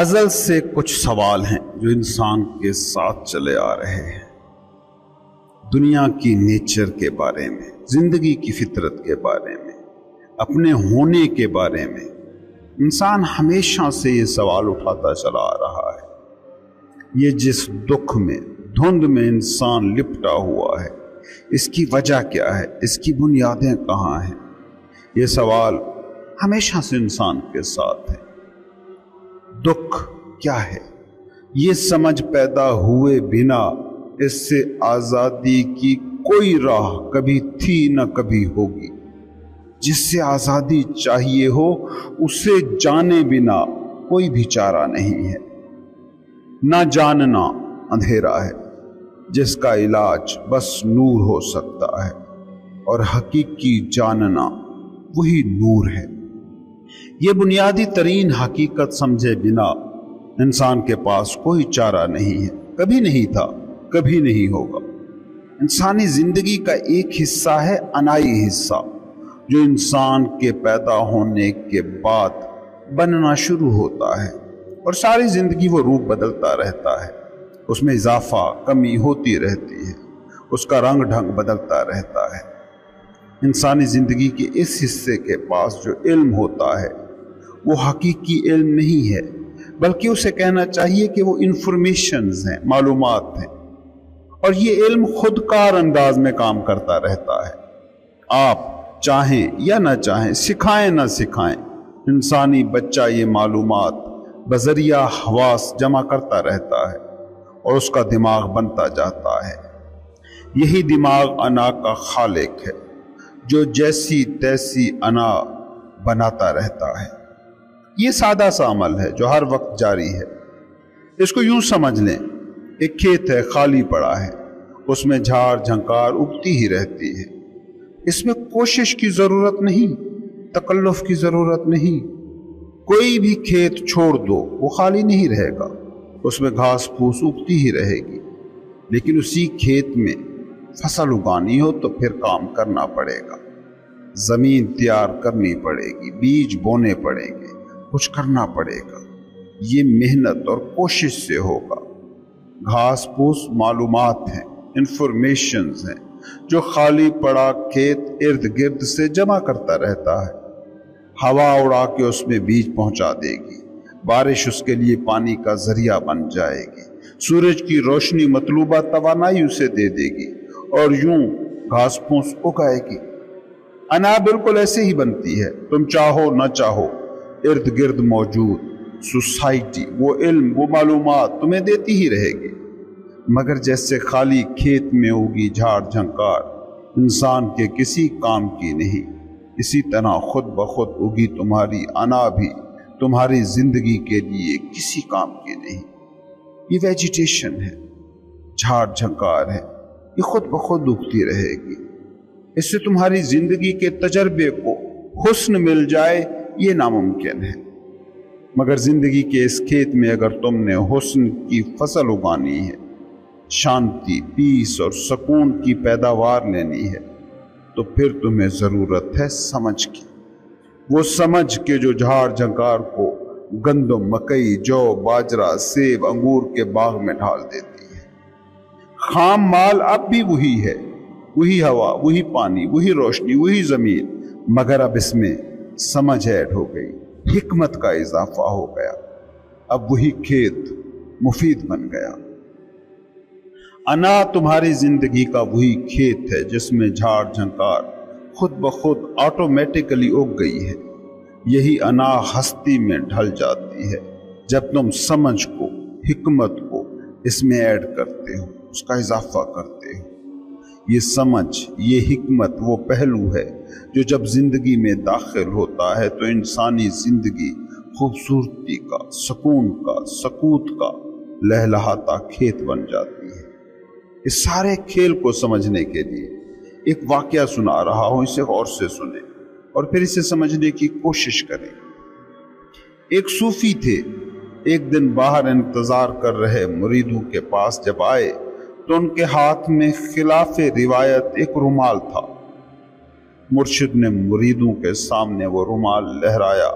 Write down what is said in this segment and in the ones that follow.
ازل سے کچھ سوال ہیں جو انسان کے ساتھ چلے آ رہے ہیں، دنیا کی نیچر کے بارے میں، زندگی کی فطرت کے بارے میں، اپنے ہونے کے بارے میں۔ انسان ہمیشہ سے یہ سوال اٹھاتا چلا آ رہا ہے۔ یہ جس دکھ میں، دھند میں انسان لپٹا ہوا ہے، اس کی وجہ کیا ہے؟ اس کی بنیادیں کہاں ہیں؟ یہ سوال ہمیشہ سے انسان کے ساتھ ہے۔ دکھ کیا ہے؟ یہ سمجھ پیدا ہوئے بنا اس سے آزادی کی کوئی راہ کبھی تھی نہ کبھی ہوگی۔ جس سے آزادی چاہیے ہو اسے جانے بنا کوئی بھی چارہ نہیں ہے۔ نہ جاننا اندھیرا ہے جس کا علاج بس نور ہو سکتا ہے، اور حقیقی جاننا وہی نور ہے۔ یہ بنیادی ترین حقیقت سمجھے بنا انسان کے پاس کوئی چارہ نہیں ہے، کبھی نہیں تھا، کبھی نہیں ہوگا۔ انسانی زندگی کا ایک حصہ ہے انائی حصہ، جو انسان کے پیدا ہونے کے بعد بننا شروع ہوتا ہے، اور ساری زندگی وہ روپ بدلتا رہتا ہے۔ اس میں اضافہ کمی ہوتی رہتی ہے، اس کا رنگ ڈھنگ بدلتا رہتا ہے۔ انسانی زندگی کے اس حصے کے پاس جو علم ہوتا ہے وہ حقیقی علم نہیں ہے، بلکہ اسے کہنا چاہیے کہ وہ انفارمیشنز ہیں، معلومات ہیں، اور یہ علم خود کار انداز میں کام کرتا رہتا ہے۔ آپ چاہیں یا نہ چاہیں، سکھائیں نہ سکھائیں، انسانی بچہ یہ معلومات بذریعہ حواس جمع کرتا رہتا ہے، اور اس کا دماغ بنتا جاتا ہے۔ یہی دماغ انا کا خالق ہے، جو جیسی تیسی انا بناتا رہتا ہے۔ یہ سادہ سا عمل ہے جو ہر وقت جاری ہے۔ اس کو یوں سمجھ لیں، ایک کھیت ہے، خالی پڑا ہے، اس میں جھاڑ جھنکار اگتی ہی رہتی ہے۔ اس میں کوشش کی ضرورت نہیں، تکلف کی ضرورت نہیں۔ کوئی بھی کھیت چھوڑ دو وہ خالی نہیں رہے گا، اس میں گھاس پھوس اگتی ہی رہے گی۔ لیکن اسی کھیت میں فصل اگانی ہو تو پھر کام کرنا پڑے گا، زمین تیار کرنی پڑے گی، بیج بونے پڑیں گے، کچھ کرنا پڑے گا۔ یہ محنت اور کوشش سے ہوگا۔ گھاس پھوس معلومات ہیں، انفارمیشنز ہیں، جو خالی پڑا کھیت ارد گرد سے جمع کرتا رہتا ہے۔ ہوا اڑا کے اس میں بیج پہنچا دے گی، بارش اس کے لیے پانی کا ذریعہ بن جائے گی، سورج کی روشنی مطلوبہ توانائی اسے دے دے گی، اور یوں گھاس پھوس اگائے گی۔ انا بالکل ایسے ہی بنتی ہے، تم چاہو نہ چاہو، ارد گرد موجود سوسائٹی وہ علم، وہ معلومات تمہیں دیتی ہی رہے گی۔ مگر جیسے خالی کھیت میں ہوگی جھاڑ جھنکار انسان کے کسی کام کی نہیں، اسی طرح خود بخود ہوگی تمہاری انا بھی تمہاری زندگی کے لیے کسی کام کی نہیں۔ یہ ویجیٹیشن ہے، جھاڑ جھنکار ہے، یہ خود بخود اگتی رہے گی۔ اس سے تمہاری زندگی کے تجربے کو حسن مل جائے یہ ناممکن ہے۔ مگر زندگی کے اس کھیت میں اگر تم نے حسن کی فصل اگانی ہے، شانتی، پیس اور سکون کی پیداوار لینی ہے، تو پھر تمہیں ضرورت ہے سمجھ کی۔ وہ سمجھ کے جو جھاڑ جھنکار کو گندم، مکئی، جو، باجرہ، سیب، انگور کے باغ میں ڈھال دیتی ہے۔ خام مال اب بھی وہی ہے، وہی ہوا، وہی پانی، وہی روشنی، وہی زمین، مگر اب اس میں سمجھ ایڈ ہو گئی، حکمت کا اضافہ ہو گیا۔ اب وہی کھیت مفید بن گیا۔ انا تمہاری زندگی کا وہی کھیت ہے جس میں جھاڑ جھنکار خود بخود آٹومیٹکلی اگ گئی ہے۔ یہی انا ہستی میں ڈھل جاتی ہے جب تم سمجھ کو، حکمت کو اس میں ایڈ کرتے ہو، اس کا اضافہ کرتے ہو۔ یہ سمجھ، یہ حکمت وہ پہلو ہے جو جب زندگی میں داخل ہوتا ہے تو انسانی زندگی خوبصورتی کا، سکون کا، سکوت کا لہلہاتا کھیت بن جاتی ہے۔ اس سارے کھیل کو سمجھنے کے لیے ایک واقعہ سنا رہا ہوں، اسے غور سے سنیں اور پھر اسے سمجھنے کی کوشش کریں۔ ایک صوفی تھے، ایک دن باہر انتظار کر رہے مریدوں کے پاس جب آئے تو ان کے ہاتھ میں خلاف روایت ایک رومال تھا۔ مرشد نے مریدوں کے سامنے وہ رومال لہرایا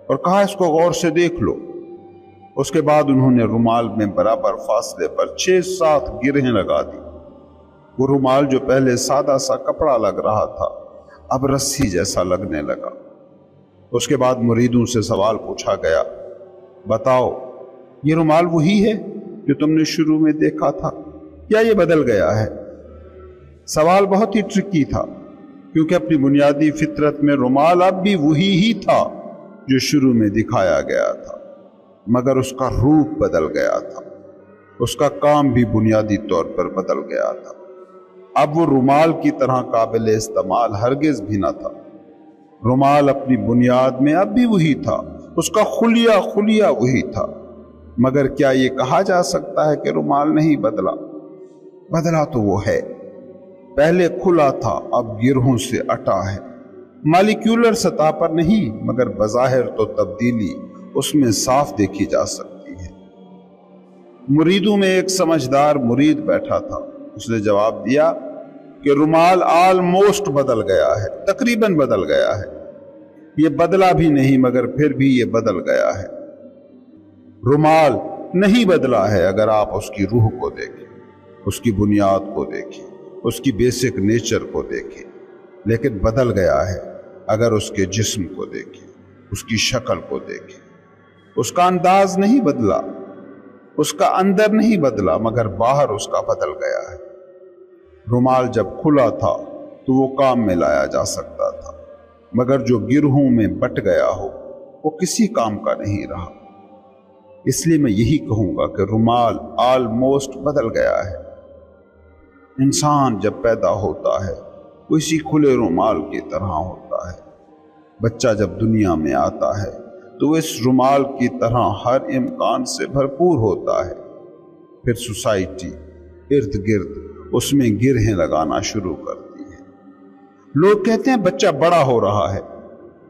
اور کہا، اس کو غور سے دیکھ لو۔ اس کے بعد انہوں نے رومال میں برابر فاصلے پر 6-7 گرہیں لگا دی۔ وہ رومال جو پہلے سادہ سا کپڑا لگ رہا تھا اب رسی جیسا لگنے لگا۔ اس کے بعد مریدوں سے سوال پوچھا گیا، بتاؤ یہ رومال وہی ہے جو تم نے شروع میں دیکھا تھا یا یہ بدل گیا ہے؟ سوال بہت ہی ٹرکی تھا کیونکہ اپنی بنیادی فطرت میں رومال اب بھی وہی ہی تھا جو شروع میں دکھایا گیا تھا، مگر اس کا روپ بدل گیا تھا، اس کا کام بھی بنیادی طور پر بدل گیا تھا۔ اب وہ رومال کی طرح قابل استعمال ہرگز بھی نہ تھا۔ رومال اپنی بنیاد میں اب بھی وہی تھا، اس کا خلیہ وہی تھا، مگر کیا یہ کہا جا سکتا ہے کہ رومال نہیں بدلا؟ بدلا تو وہ ہے، پہلے کھلا تھا اب گرہوں سے اٹا ہے، مالیکیولر سطح پر نہیں مگر بظاہر تو تبدیلی اس میں صاف دیکھی جا سکتی ہے۔ مریدوں میں ایک سمجھدار مرید بیٹھا تھا، اس نے جواب دیا کہ رومال آلموسٹ بدل گیا ہے، تقریباً بدل گیا ہے، یہ بدلا بھی نہیں مگر پھر بھی یہ بدل گیا ہے۔ رومال نہیں بدلا ہے اگر آپ اس کی روح کو دیکھیں، اس کی بنیاد کو دیکھیں، اس کی بیسک نیچر کو دیکھیں، لیکن بدل گیا ہے اگر اس کے جسم کو دیکھیں، اس کی شکل کو دیکھیں۔ اس کا انداز نہیں بدلا، اس کا اندر نہیں بدلا مگر باہر اس کا بدل گیا ہے۔ رومال جب کھلا تھا تو وہ کام میں لایا جا سکتا تھا، مگر جو گرہوں میں بٹ گیا ہو وہ کسی کام کا نہیں رہا۔ اس لیے میں یہی کہوں گا کہ رومال آلموسٹ بدل گیا ہے۔ انسان جب پیدا ہوتا ہے وہ اسی کھلے رومال کی طرح ہوتا ہے۔ بچہ جب دنیا میں آتا ہے تو وہ اس رومال کی طرح ہر امکان سے بھرپور ہوتا ہے۔ پھر سوسائٹی ارد گرد اس میں گرہیں لگانا شروع کرتی ہے۔ لوگ کہتے ہیں بچہ بڑا ہو رہا ہے،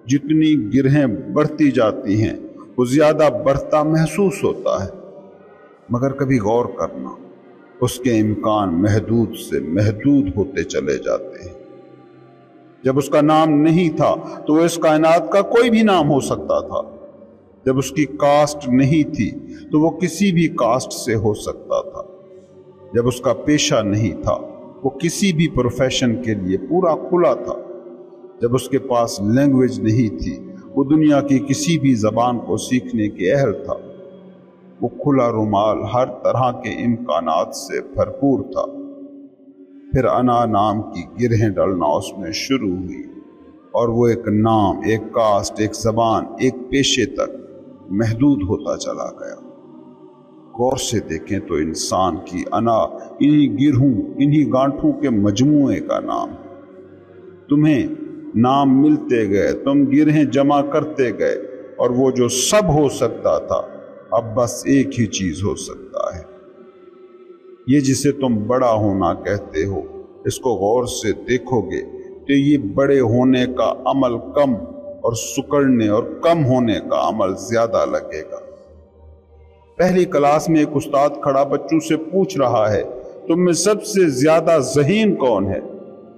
جتنی گرہیں بڑھتی جاتی ہیں وہ زیادہ بڑھتا محسوس ہوتا ہے، مگر کبھی غور کرنا، اس کے امکان محدود سے محدود ہوتے چلے جاتے ہیں۔ جب اس کا نام نہیں تھا تو وہ اس کائنات کا کوئی بھی نام ہو سکتا تھا۔ جب اس کی کاسٹ نہیں تھی تو وہ کسی بھی کاسٹ سے ہو سکتا تھا۔ جب اس کا پیشہ نہیں تھا وہ کسی بھی پروفیشن کے لیے پورا کھلا تھا۔ جب اس کے پاس لینگویج نہیں تھی وہ دنیا کی کسی بھی زبان کو سیکھنے کے اہل تھا۔ وہ کھلا رومال ہر طرح کے امکانات سے بھرپور تھا۔ پھر انا نام کی گرہیں ڈلنا اس میں شروع ہوئی اور وہ ایک نام، ایک کاسٹ، ایک زبان، ایک پیشے تک محدود ہوتا چلا گیا۔ غور سے دیکھیں تو انسان کی انا انہی گرہوں، انہی گانٹھوں کے مجموعے کا نام ہے۔ تمہیں نام ملتے گئے، تم گرہیں جمع کرتے گئے، اور وہ جو سب ہو سکتا تھا اب بس ایک ہی چیز ہو سکتا ہے۔ یہ جسے تم بڑا ہونا کہتے ہو، اس کو غور سے دیکھو گے تو یہ بڑے ہونے کا عمل کم اور سکڑنے اور کم ہونے کا عمل زیادہ لگے گا۔ پہلی کلاس میں ایک استاد کھڑا بچوں سے پوچھ رہا ہے، تم میں سب سے زیادہ ذہین کون ہے؟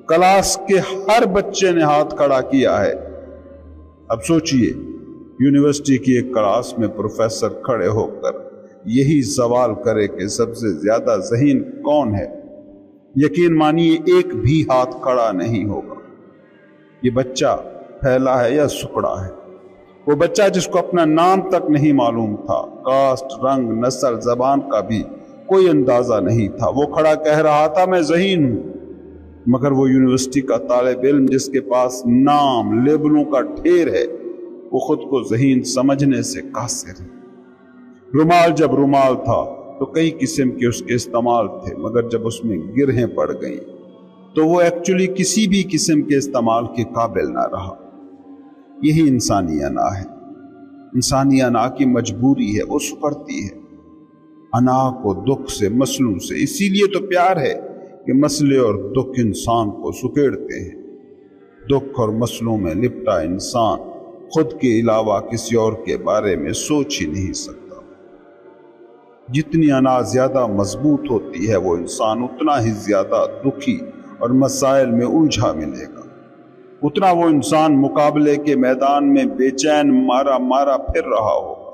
کلاس کے ہر بچے نے ہاتھ کھڑا کیا ہے۔ اب سوچئے، یونیورسٹی کی ایک کلاس میں پروفیسر کھڑے ہو کر یہی سوال کرے کہ سب سے زیادہ ذہین کون ہے، یقین مانیے ایک بھی ہاتھ کھڑا نہیں ہوگا۔ یہ بچہ پھیلا ہے یا سکڑا ہے؟ وہ بچہ جس کو اپنا نام تک نہیں معلوم تھا، کاسٹ، رنگ، نسل، زبان کا بھی کوئی اندازہ نہیں تھا، وہ کھڑا کہہ رہا تھا میں ذہین ہوں۔ مگر وہ یونیورسٹی کا طالب علم جس کے پاس نام، لیبلوں کا ڈھیر ہے، وہ خود کو ذہین سمجھنے سے قاصر ہے۔ رومال جب رومال تھا تو کئی قسم کے اس کے استعمال تھے، مگر جب اس میں گرہیں پڑ گئیں تو وہ ایکچولی کسی بھی قسم کے استعمال کے قابل نہ رہا۔ یہی انسانی انا ہے۔ انسانی انا کی مجبوری ہے، وہ سکڑتی ہے۔ انا کو دکھ سے، مسلوں سے، اسی لیے تو پیار ہے کہ مسئلے اور دکھ انسان کو سکیڑتے ہیں۔ دکھ اور مسئلوں میں لپٹا انسان خود کے علاوہ کسی اور کے بارے میں سوچ ہی نہیں سکتا۔ جتنی انا زیادہ مضبوط ہوتی ہے وہ انسان اتنا ہی زیادہ دکھی اور مسائل میں الجھا ملے گا، اتنا وہ انسان مقابلے کے میدان میں بے چین مارا پھر رہا ہوگا،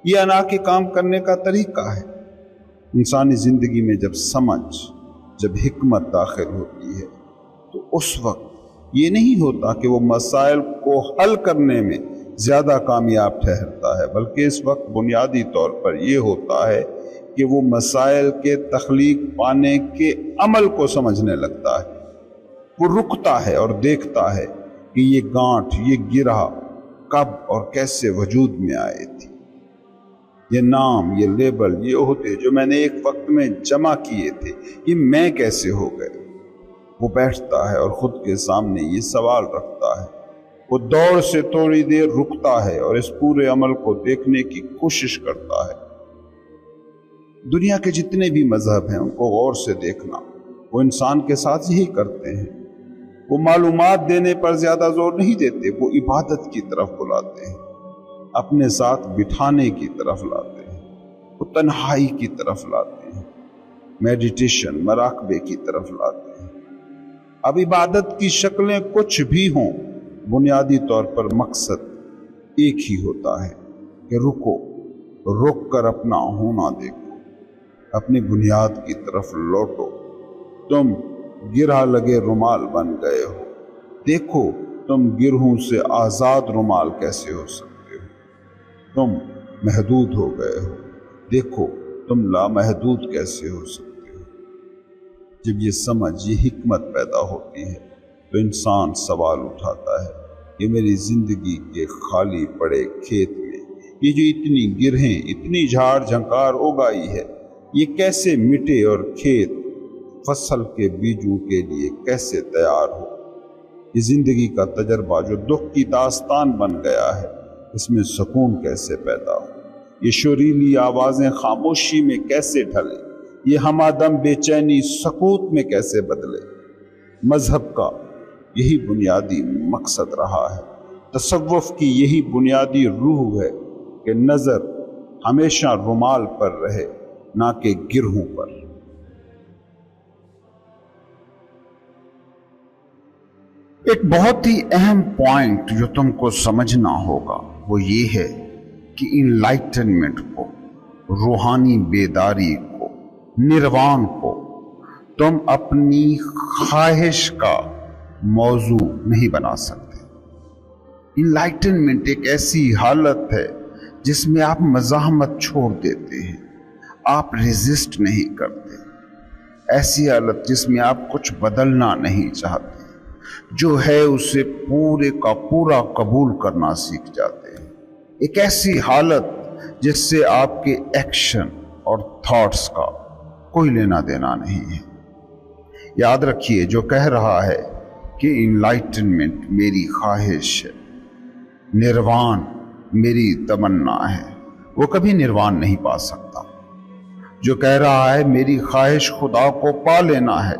یہ انا کے کام کرنے کا طریقہ ہے۔ انسانی زندگی میں جب سمجھ، جب حکمت داخل ہوتی ہے تو اس وقت یہ نہیں ہوتا کہ وہ مسائل کو حل کرنے میں زیادہ کامیاب ٹھہرتا ہے، بلکہ اس وقت بنیادی طور پر یہ ہوتا ہے کہ وہ مسائل کے تخلیق پانے کے عمل کو سمجھنے لگتا ہے۔ وہ رکتا ہے اور دیکھتا ہے کہ یہ گانٹھ، یہ گرہ کب اور کیسے وجود میں آئے تھی، یہ نام، یہ لیبل، یہ عہدے جو میں نے ایک وقت میں جمع کیے تھے، یہ میں کیسے ہو گئے۔ وہ بیٹھتا ہے اور خود کے سامنے یہ سوال رکھتا ہے۔ وہ دوڑ سے تھوڑی دیر رکتا ہے اور اس پورے عمل کو دیکھنے کی کوشش کرتا ہے۔ دنیا کے جتنے بھی مذہب ہیں ان کو غور سے دیکھنا، وہ انسان کے ساتھ یہی کرتے ہیں۔ وہ معلومات دینے پر زیادہ زور نہیں دیتے، وہ عبادت کی طرف بلاتے ہیں، اپنے ساتھ بٹھانے کی طرف لاتے ہیں، وہ تنہائی کی طرف لاتے ہیں، میڈیٹیشن، مراقبے کی طرف لاتے ہیں۔ اب عبادت کی شکلیں کچھ بھی ہوں، بنیادی طور پر مقصد ایک ہی ہوتا ہے کہ رکو، رک کر اپنا ہونا دیکھو، اپنی بنیاد کی طرف لوٹو۔ تم گرہ لگے رومال بن گئے ہو، دیکھو تم گرہوں سے آزاد رومال کیسے ہو سکتے ہو۔ تم محدود ہو گئے ہو، دیکھو تم لامحدود کیسے ہو سکتے ہو۔ جب یہ سمجھ، یہ حکمت پیدا ہوتی ہے تو انسان سوال اٹھاتا ہے کہ میری زندگی کے خالی پڑے کھیت میں یہ جو اتنی گرہیں، اتنی جھاڑ جھنکار اگائی ہے، یہ کیسے مٹے اور کھیت فصل کے بیجوں کے لیے کیسے تیار ہو۔ یہ زندگی کا تجربہ جو دکھ کی داستان بن گیا ہے، اس میں سکون کیسے پیدا ہو۔ یہ شریلی آوازیں خاموشی میں کیسے ڈھلیں، یہ ہمادم بے چینی سکوت میں کیسے بدلے۔ مذہب کا یہی بنیادی مقصد رہا ہے، تصوف کی یہی بنیادی روح ہے کہ نظر ہمیشہ رومال پر رہے، نہ کہ گرہوں پر۔ ایک بہت ہی اہم پوائنٹ جو تم کو سمجھنا ہوگا وہ یہ ہے کہ انلائٹنمنٹ کو، روحانی بیداری کو، نروان کو تم اپنی خواہش کا موضوع نہیں بنا سکتے۔ انلائٹنمنٹ ایک ایسی حالت ہے جس میں آپ مزاحمت چھوڑ دیتے ہیں، آپ ریزسٹ نہیں کرتے، ایسی حالت جس میں آپ کچھ بدلنا نہیں چاہتے، جو ہے اسے پورے کا پورا قبول کرنا سیکھ جاتے ہیں۔ ایک ایسی حالت جس سے آپ کے ایکشن اور تھاٹس کا کوئی لینا دینا نہیں ہے۔ یاد رکھیے، جو کہہ رہا ہے کہ انلائٹنمنٹ میری خواہش ہے، نروان میری تمنا ہے، وہ کبھی نروان نہیں پا سکتا۔ جو کہہ رہا ہے میری خواہش خدا کو پا لینا ہے،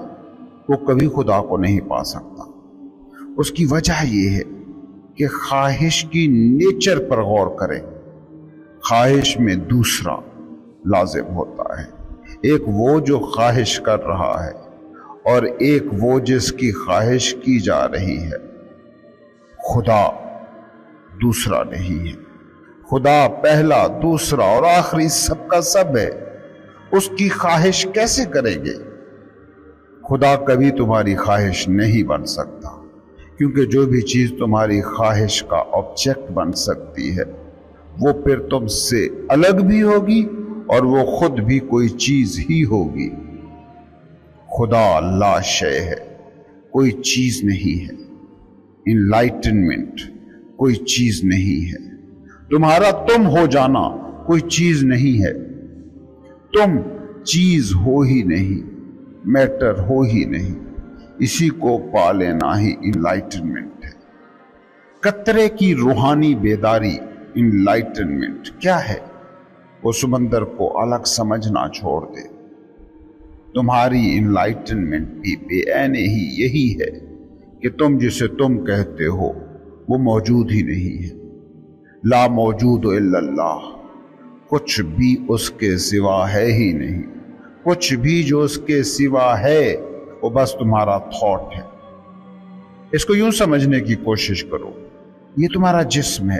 وہ کبھی خدا کو نہیں پا سکتا۔ اس کی وجہ یہ ہے کہ خواہش کی نیچر پر غور کریں۔ خواہش میں دوسرا لازم ہوتا ہے، ایک وہ جو خواہش کر رہا ہے اور ایک وہ جس کی خواہش کی جا رہی ہے۔ خدا دوسرا نہیں ہے، خدا پہلا، دوسرا اور آخری سب کا سب ہے۔ اس کی خواہش کیسے کریں گے؟ خدا کبھی تمہاری خواہش نہیں بن سکتا، کیونکہ جو بھی چیز تمہاری خواہش کا آبجیکٹ بن سکتی ہے وہ پھر تم سے الگ بھی ہوگی اور وہ خود بھی کوئی چیز ہی ہوگی۔ خدا لا شے ہے، کوئی چیز نہیں ہے۔ انلائٹنمنٹ کوئی چیز نہیں ہے۔ تمہارا تم ہو جانا کوئی چیز نہیں ہے۔ تم چیز ہو ہی نہیں، میٹر ہو ہی نہیں، اسی کو پا لینا ہی انلائٹنمنٹ ہے۔ قطرے کی روحانی بیداری انلائٹنمنٹ کیا ہے؟ وہ سمندر کو الگ سمجھنا چھوڑ دے۔ تمہاری انلائٹنمنٹ بھی بے عینے ہی یہی ہے کہ تم جسے تم کہتے ہو وہ موجود ہی نہیں ہے۔ لا موجود الا اللہ، کچھ بھی اس کے سوا ہے ہی نہیں۔ کچھ بھی جو اس کے سوا ہے وہ بس تمہارا تھاٹ ہے۔ اس کو یوں سمجھنے کی کوشش کرو، یہ تمہارا جسم ہے،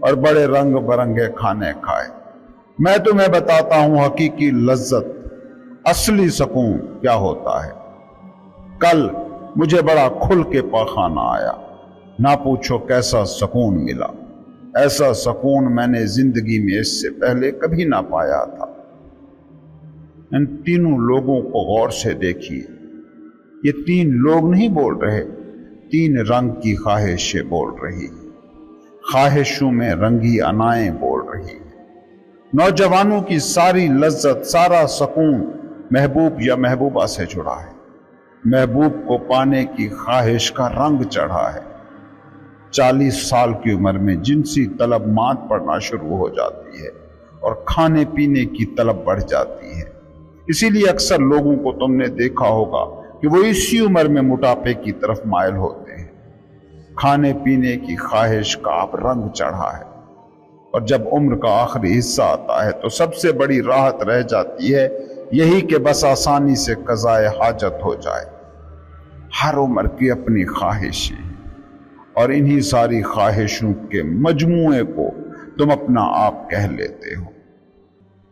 اور بڑے رنگ برنگے کھانے کھائے۔ میں تمہیں بتاتا ہوں حقیقی لذت، اصلی سکون کیا ہوتا ہے۔ کل مجھے بڑا کھل کے پاخانہ آیا، نہ پوچھو کیسا سکون ملا۔ ایسا سکون میں نے زندگی میں اس سے پہلے کبھی نہ پایا تھا۔ ان تینوں لوگوں کو غور سے دیکھیے، یہ تین لوگ نہیں بول رہے، تین رنگ کی خواہشیں بول رہی، خواہشوں میں رنگی انائیں بول رہی۔ نوجوانوں کی ساری لذت، سارا سکون محبوب یا محبوبہ سے جڑا ہے۔ محبوب کو پانے کی خواہش کا رنگ چڑھا ہے۔ 40 سال کی عمر میں جنسی طلب مات پڑنا شروع ہو جاتی ہے اور کھانے پینے کی طلب بڑھ جاتی ہے۔ اسی لیے اکثر لوگوں کو تم نے دیکھا ہوگا کہ وہ اسی عمر میں موٹاپے کی طرف مائل ہوتے ہیں۔ کھانے پینے کی خواہش کا اب رنگ چڑھا ہے، اور جب عمر کا آخری حصہ آتا ہے تو سب سے بڑی راحت رہ جاتی ہے یہی کہ بس آسانی سے قضائے حاجت ہو جائے۔ ہر عمر کی اپنی خواہشیں، اور انہی ساری خواہشوں کے مجموعے کو تم اپنا آپ کہہ لیتے ہو۔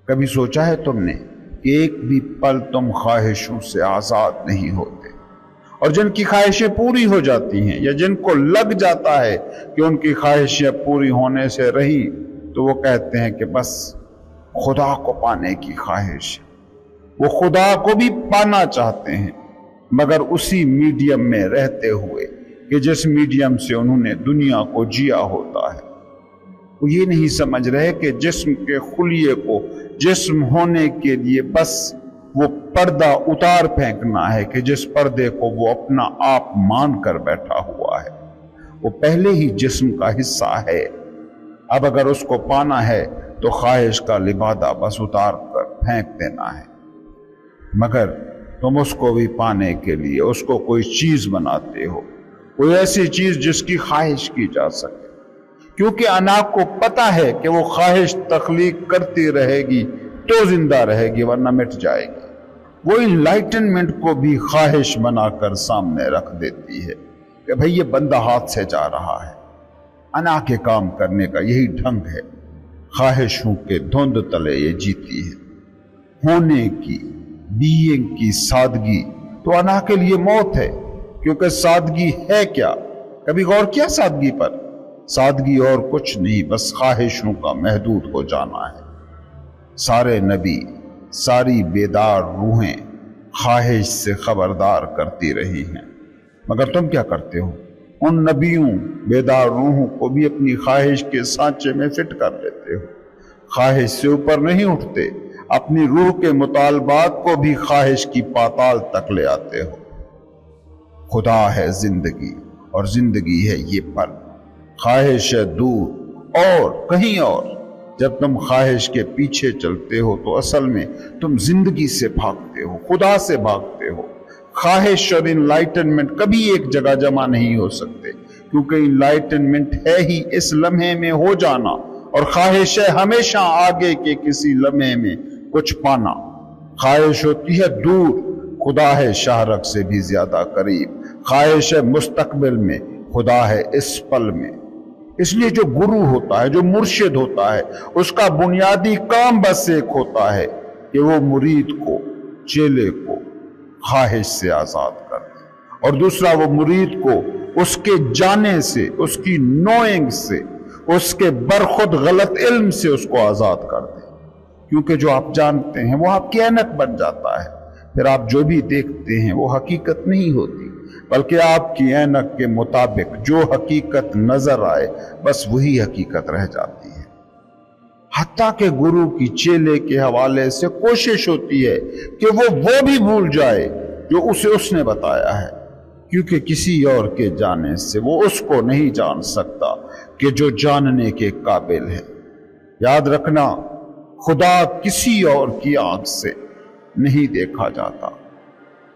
کبھی سوچا ہے تم نے کہ ایک بھی پل تم خواہشوں سے آزاد نہیں ہوتے؟ اور جن کی خواہشیں پوری ہو جاتی ہیں، یا جن کو لگ جاتا ہے کہ ان کی خواہشیں پوری ہونے سے رہی، تو وہ کہتے ہیں کہ بس خدا کو پانے کی خواہش ہے۔ وہ خدا کو بھی پانا چاہتے ہیں، مگر اسی میڈیم میں رہتے ہوئے کہ جس میڈیم سے انہوں نے دنیا کو جیا ہوتا ہے۔ وہ یہ نہیں سمجھ رہے کہ جسم کے خلیے کو جسم ہونے کے لیے بس وہ پردہ اتار پھینکنا ہے کہ جس پردے کو وہ اپنا آپ مان کر بیٹھا ہوا ہے۔ وہ پہلے ہی جسم کا حصہ ہے، اب اگر اس کو پانا ہے تو خواہش کا لبادہ بس اتار کر پھینک دینا ہے۔ مگر تم اس کو بھی پانے کے لیے اس کو کوئی چیز بناتے ہو، کوئی ایسی چیز جس کی خواہش کی جا سکے، کیونکہ انا کو پتہ ہے کہ وہ خواہش تخلیق کرتی رہے گی تو زندہ رہے گی، ورنہ مٹ جائے گی۔ وہ انلائٹنمنٹ کو بھی خواہش بنا کر سامنے رکھ دیتی ہے کہ بھئی یہ بندہ ہاتھ سے جا رہا ہے۔ انا کے کام کرنے کا یہی ڈھنگ ہے، خواہشوں کے دھند تلے یہ جیتی ہے۔ ہونے کی، بینگ کی سادگی تو انا کے لیے موت ہے، کیونکہ سادگی ہے کیا؟ کبھی غور کیا سادگی پر؟ سادگی اور کچھ نہیں، بس خواہشوں کا محدود ہو جانا ہے۔ سارے نبی، ساری بیدار روحیں خواہش سے خبردار کرتی رہی ہیں، مگر تم کیا کرتے ہو؟ ان نبیوں، بیدار روحوں کو بھی اپنی خواہش کے سانچے میں فٹ کر لیتے ہو۔ خواہش سے اوپر نہیں اٹھتے، اپنی روح کے مطالبات کو بھی خواہش کی پاتال تک لے آتے ہو۔ خدا ہے زندگی، اور زندگی ہے یہ پل۔ خواہش ہے دور اور کہیں اور۔ جب تم خواہش کے پیچھے چلتے ہو تو اصل میں تم زندگی سے بھاگتے ہو، خدا سے بھاگتے ہو۔ خواہش اور انلائٹنمنٹ کبھی ایک جگہ جمع نہیں ہو سکتے، کیونکہ انلائٹنمنٹ ہے ہی اس لمحے میں ہو جانا، اور خواہش ہے ہمیشہ آگے کے کسی لمحے میں کچھ پانا۔ خواہش ہوتی ہے دور، خدا ہے شاہرگ سے بھی زیادہ قریب۔ خواہش ہے مستقبل میں، خدا ہے اس پل میں۔ اس لیے جو گرو ہوتا ہے، جو مرشد ہوتا ہے، اس کا بنیادی کام بس ایک ہوتا ہے کہ وہ مرید کو، چیلے کو خواہش سے آزاد کر دے، اور دوسرا وہ مرید کو اس کے جانے سے، اس کی نوئنگ سے، اس کے برخود غلط علم سے اس کو آزاد کر دے، کیونکہ جو آپ جانتے ہیں وہ آپ کی اینک بن جاتا ہے۔ پھر آپ جو بھی دیکھتے ہیں وہ حقیقت نہیں ہوتی، بلکہ آپ کی اینک کے مطابق جو حقیقت نظر آئے بس وہی حقیقت رہ جاتی ہے۔ حتیٰ کہ گرو کی چیلے کے حوالے سے کوشش ہوتی ہے کہ وہ بھی بھول جائے جو اس نے بتایا ہے، کیونکہ کسی اور کے جانے سے وہ اس کو نہیں جان سکتا کہ جو جاننے کے قابل ہے۔ یاد رکھنا، خدا کسی اور کی آنکھ سے نہیں دیکھا جاتا،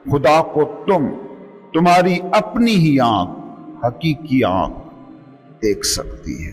خدا کو تمہاری اپنی ہی آنکھ، حقیقی آنکھ دیکھ سکتی ہے۔